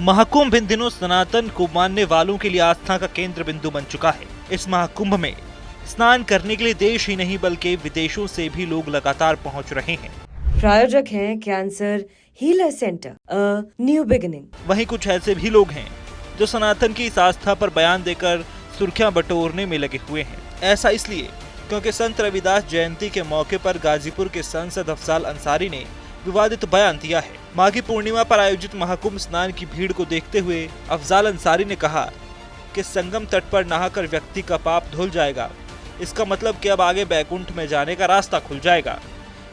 महाकुंभ इन दिनों सनातन को मानने वालों के लिए आस्था का केंद्र बिंदु बन चुका है। इस महाकुंभ में स्नान करने के लिए देश ही नहीं बल्कि विदेशों से भी लोग लगातार पहुंच रहे हैं। प्रायोजक हैं cancer healer centre, a new beginning. वहीं कुछ ऐसे भी लोग हैं जो सनातन की इस आस्था पर बयान देकर सुर्खियां बटोरने में लगे हुए हैं। ऐसा इसलिए क्योंकि संत रविदास जयंती के मौके पर गाजीपुर के सांसद अफजाल अंसारी ने विवादित बयान दिया है। माघी पूर्णिमा पर आयोजित महाकुंभ स्नान की भीड़ को देखते हुए अफजाल अंसारी ने कहा कि संगम तट पर नहाकर व्यक्ति का पाप धुल जाएगा। इसका मतलब कि अब आगे बैकुंठ में जाने का रास्ता खुल जाएगा।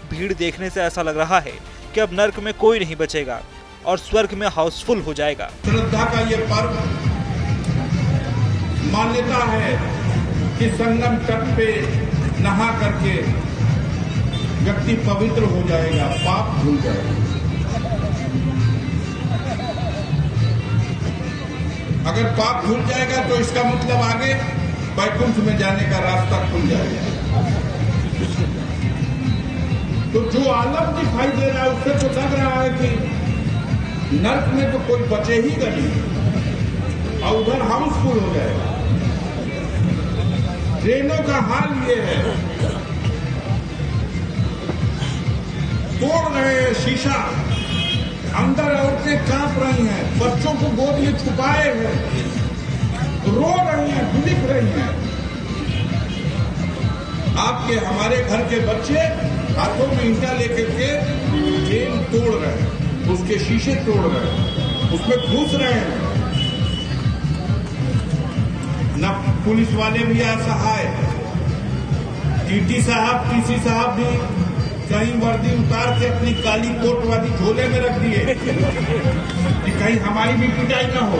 भीड़ देखने से ऐसा लग रहा है कि अब नर्क में कोई नहीं बचेगा और स्वर्ग में हाउसफुल हो जाएगा। श्रद्धा का ये पर्व मान्यता है कि संगम तट पे नहा करके व्यक्ति पवित्र हो जाएगा, पाप धुल जाएगा। अगर पाप धुल जाएगा तो इसका मतलब आगे वैकुंठ में जाने का रास्ता खुल जाएगा। तो जो आलम दिखाई दे रहा है उससे तो लग रहा है कि नर्क में तो कोई बचे ही नहीं और उधर हाउसफुल हो जाएगा। ट्रेनों का हाल ये है, तोड़ रहे हैं शीशा, अंदर औरतें कांप रही हैं, बच्चों को गोद में छुपाए हैं, रो रही हैं, बिलख रही हैं। आपके हमारे घर के बच्चे हाथों में ईंटा लेकर के ट्रेन तोड़ रहे हैं, उसके शीशे तोड़ रहे हैं, उसमें घुस रहे हैं। न पुलिस वाले भी असहाय, टीटी साहब, टीसी साहब भी कहीं वर्दी उतार के अपनी काली कोट वाली झोले में रख दिए कि कहीं हमारी भी पिटाई न हो,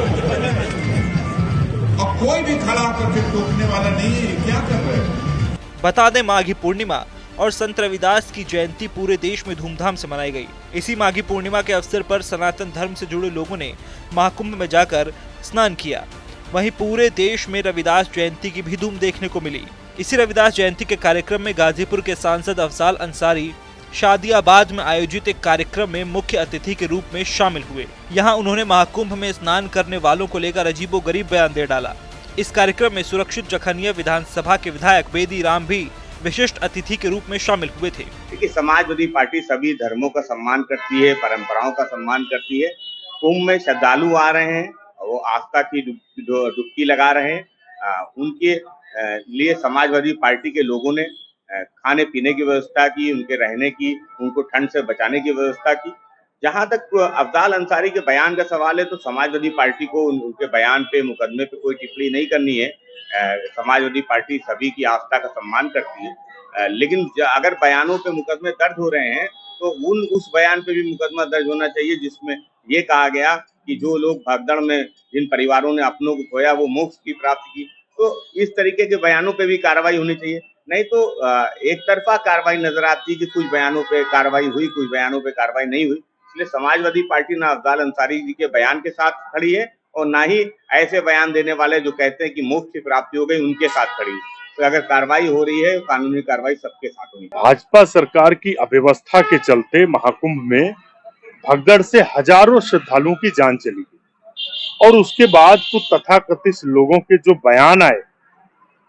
और कोई भी खड़ा करके टोकने वाला नहीं है। क्या कर रहे हैं? बता दें, माघी पूर्णिमा और संत रविदास की जयंती पूरे देश में धूमधाम से मनाई गई। इसी माघी पूर्णिमा के अवसर पर सनातन धर्म से जुड़े लोगों ने महाकुंभ में जाकर स्नान किया। वहीं पूरे देश में रविदास जयंती की भी धूम देखने को मिली। इसी रविदास जयंती के कार्यक्रम में गाजीपुर के सांसद अफजाल अंसारी शादियाबाद में आयोजित एक कार्यक्रम में मुख्य अतिथि के रूप में शामिल हुए। यहां उन्होंने महाकुंभ में स्नान करने वालों को लेकर अजीबोगरीब बयान दे डाला। इस कार्यक्रम में सुरक्षित जखनिया विधानसभा के विधायक बेदी राम भी विशिष्ट अतिथि के रूप में शामिल हुए थे। देखिए, समाजवादी पार्टी सभी धर्मों का सम्मान करती है, परंपराओं का सम्मान करती है। कुंभ में श्रद्धालु आ रहे हैं, वो आस्था की डुबकी लगा रहे हैं। उनके लिए समाजवादी पार्टी के लोगों ने खाने पीने की व्यवस्था की, उनके रहने की, उनको ठंड से बचाने की व्यवस्था की। जहां तक अफजाल अंसारी के बयान का सवाल है तो समाजवादी पार्टी को उनके बयान पे, मुकदमे पे कोई टिप्पणी नहीं करनी है। समाजवादी पार्टी सभी की आस्था का सम्मान करती है, लेकिन अगर बयानों पे मुकदमे दर्ज हो रहे हैं तो उस बयान पे भी मुकदमा दर्ज होना चाहिए जिसमें ये कहा गया कि जो लोग भगदड़ में जिन परिवारों ने अपनों को खोया वो मोक्ष की प्राप्ति की। तो इस तरीके के बयानों पे भी कार्रवाई होनी चाहिए, नहीं तो एक तरफा कार्रवाई नजर आती है कि कुछ बयानों पे कार्रवाई हुई, कुछ बयानों पे कार्रवाई नहीं हुई। इसलिए समाजवादी पार्टी ना अफजाल अंसारी जी के बयान के साथ खड़ी है और ना ही ऐसे बयान देने वाले जो कहते हैं कि मोक्ष की प्राप्ति हो गई उनके साथ खड़ी है। तो अगर कार्रवाई हो रही है, कानूनी कार्रवाई सबके साथ होनी चाहिए। भाजपा सरकार की अव्यवस्था के चलते महाकुंभ में भगदड़ से हजारों श्रद्धालुओं की जान चली गई और उसके बाद तो तथाकथित लोगों के जो बयान आए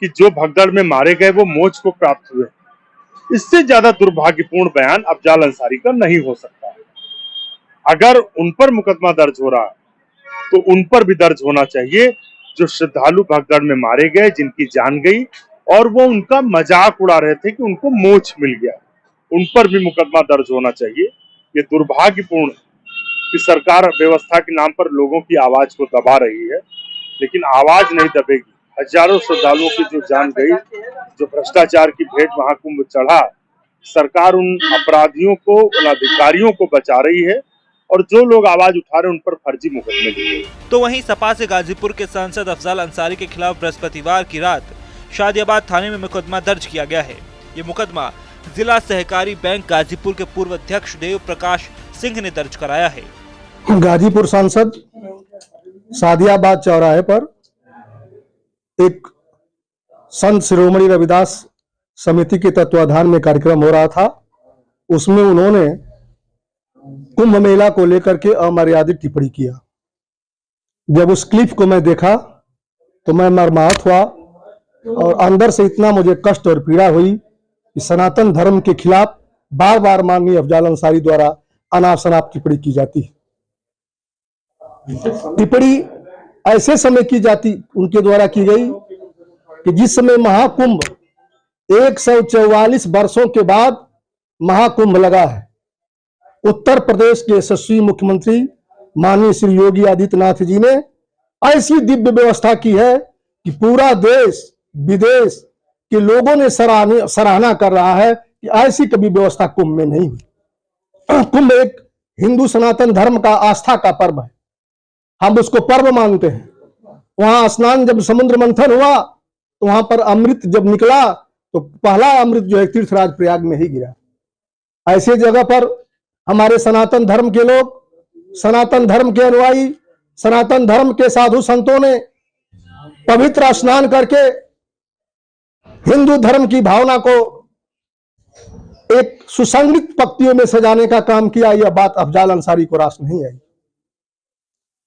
कि जो भगदड़ में मारे गए वो मोक्ष को प्राप्त हुए, इससे ज्यादा दुर्भाग्यपूर्ण बयान अफजाल अंसारी का नहीं हो सकता है। अगर उन पर मुकदमा दर्ज हो रहा है तो उन पर भी दर्ज होना चाहिए जो श्रद्धालु भगदड़ में मारे गए, जिनकी जान गई और वो उनका मजाक उड़ा रहे थे कि उनको मोक्ष मिल गया, उन पर भी मुकदमा दर्ज होना चाहिए। ये दुर्भाग्यपूर्ण कि सरकार व्यवस्था के नाम पर लोगों की आवाज को दबा रही है, लेकिन आवाज नहीं दबेगी। हजारों श्रद्धालुओं की जो जान गई, जो भ्रष्टाचार की भेंट महाकुंभ चढ़ा, सरकार उन अपराधियों को, उन अधिकारियों को बचा रही है और जो लोग आवाज उठा रहे हैं उन पर फर्जी मुकदमे दिए। तो वहीं सपा से गाजीपुर के सांसद अफजाल अंसारी के खिलाफ बृहस्पतिवार की रात शादियाबाद थाने में मुकदमा दर्ज किया गया है। ये मुकदमा जिला सहकारी बैंक गाजीपुर के पूर्व अध्यक्ष देव प्रकाश सिंह ने दर्ज कराया है। गाजीपुर सांसद शादियाबाद चौराहे पर एक संत शिरोमणि रविदास समिति के तत्वाधान में कार्यक्रम हो रहा था। उसमें उन्होंने कुंभ मेला को लेकर के अमर्यादित टिप्पणी किया। जब उस क्लिप को मैं देखा तो मैं मर्माहत हुआ और अंदर से इतना मुझे कष्ट और पीड़ा हुई कि सनातन धर्म के खिलाफ बार बार माननीय अफजाल अंसारी द्वारा अनाप शनाप टिप्पणी की जाती है। टिप्पणी ऐसे समय की जाती उनके द्वारा की गई कि जिस समय महाकुंभ 144 वर्षों के बाद महाकुंभ लगा है, उत्तर प्रदेश के यशस्वी मुख्यमंत्री माननीय श्री योगी आदित्यनाथ जी ने ऐसी दिव्य व्यवस्था की है कि पूरा देश विदेश के लोगों ने सराहना कर रहा है कि ऐसी कभी व्यवस्था कुंभ में नहीं हुई। कुंभ एक हिंदू सनातन धर्म का आस्था का पर्व है, हम उसको पर्व मानते हैं। वहां स्नान जब समुद्र मंथन हुआ तो वहां पर अमृत जब निकला तो पहला अमृत जो है तीर्थराज प्रयाग में ही गिरा। ऐसे जगह पर हमारे सनातन धर्म के लोग, सनातन धर्म के अनुयायी, सनातन धर्म के साधु संतों ने पवित्र स्नान करके हिंदू धर्म की भावना को एक सुसंगत पंक्तियों में सजाने का काम किया। यह बात अफजाल अंसारी को रास नहीं आई।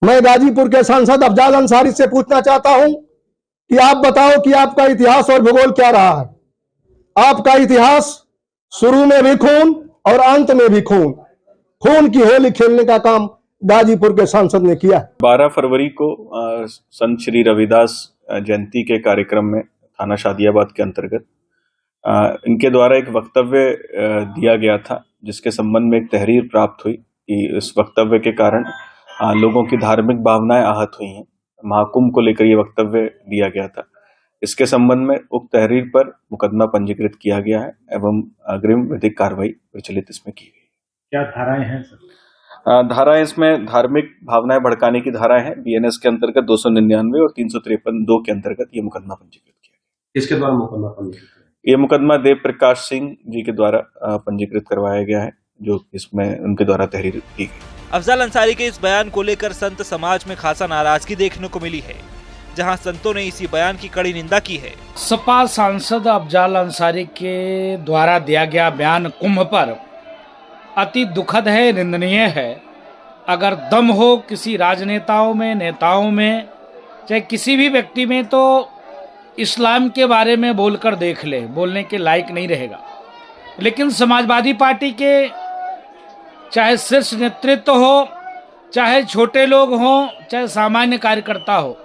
मैं गाजीपुर के सांसद अफजाल अंसारी से पूछना चाहता हूं कि आप बताओ कि आपका इतिहास और भूगोल क्या रहा है। आपका इतिहास शुरू में भी खून और अंत में भी खून, खून की होली खेलने का काम गाजीपुर के सांसद ने किया। 12 फरवरी को संत श्री रविदास जयंती के कार्यक्रम में थाना शादियाबाद के अंतर्गत इनके द्वारा एक वक्तव्य दिया गया था, जिसके संबंध में एक तहरीर प्राप्त हुई कि इस वक्तव्य के कारण लोगों की धार्मिक भावनाएं आहत हुई हैं। महाकुंभ को लेकर ये वक्तव्य दिया गया था। इसके संबंध में उक्त तहरीर पर मुकदमा पंजीकृत किया गया है एवं अग्रिम विधिक कार्रवाई प्रचलित इसमें की गई। क्या धाराएं हैं सर? धाराएं इसमें धार्मिक भावनाएं भड़काने की धाराएं हैं। बीएनएस के अंतर्गत 299 और 353(2) के अंतर्गत ये मुकदमा पंजीकृत किया गया। किसके द्वारा मुकदमा पंजीकृत? ये मुकदमा देव प्रकाश सिंह जी के द्वारा पंजीकृत करवाया गया है, जो इसमें उनके द्वारा तहरीर दी गई। अफजाल अंसारी के इस बयान को लेकर संत समाज में खासा नाराजगी देखने को मिली है, जहां संतों ने इसी बयान की कड़ी निंदा की है। सपा सांसद अफजाल अंसारी के द्वारा दिया गया बयान कुंभ पर अति दुखद है, निंदनीय है। अगर दम हो किसी राजनेताओं में, नेताओं में, चाहे किसी भी व्यक्ति में, तो इस्लाम के बारे में बोलकर देख ले, बोलने के लायक नहीं रहेगा। लेकिन समाजवादी पार्टी के चाहे शीर्ष नेतृत्व हो, चाहे छोटे लोग हों, चाहे सामान्य कार्यकर्ता हो,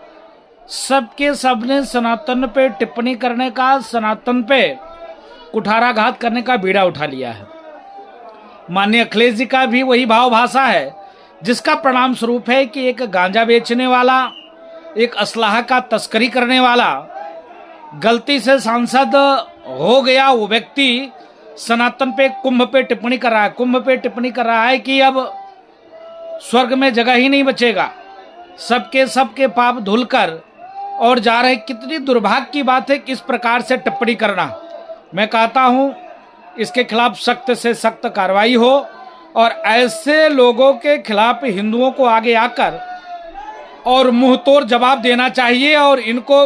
सबके सबने सनातन पे टिप्पणी करने का, सनातन पे कुठाराघात करने का बीड़ा उठा लिया है। माननीय अखिलेश जी का भी वही भाव भाषा है, जिसका परिणाम स्वरूप है कि एक गांजा बेचने वाला, एक असलाह का तस्करी करने वाला गलती से सांसद हो गया। वो व्यक्ति सनातन पे, कुंभ पे टिप्पणी कर रहा है, कुंभ पे टिप्पणी कर रहा है कि अब स्वर्ग में जगह ही नहीं बचेगा, सबके पाप धुलकर और जा रहे। कितनी दुर्भाग्य की बात है कि इस प्रकार से टिप्पणी करना। मैं कहता हूं इसके खिलाफ सख्त से सख्त कार्रवाई हो और ऐसे लोगों के खिलाफ हिंदुओं को आगे आकर और मुंह तोड़ जवाब देना चाहिए और इनको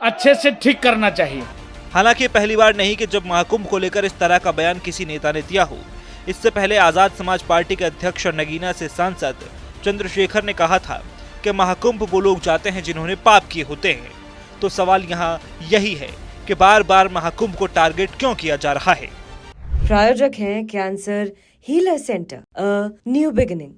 अच्छे से ठीक करना चाहिए। हालांकि पहली बार नहीं कि जब महाकुंभ को लेकर इस तरह का बयान किसी नेता ने दिया हो। इससे पहले आजाद समाज पार्टी के अध्यक्ष और नगीना से सांसद चंद्रशेखर ने कहा था कि महाकुंभ वो लोग जाते हैं जिन्होंने पाप किए होते हैं। तो सवाल यहाँ यही है कि बार बार महाकुंभ को टारगेट क्यों किया जा रहा है। प्रायोजक हैं cancer healer centre, a new beginning.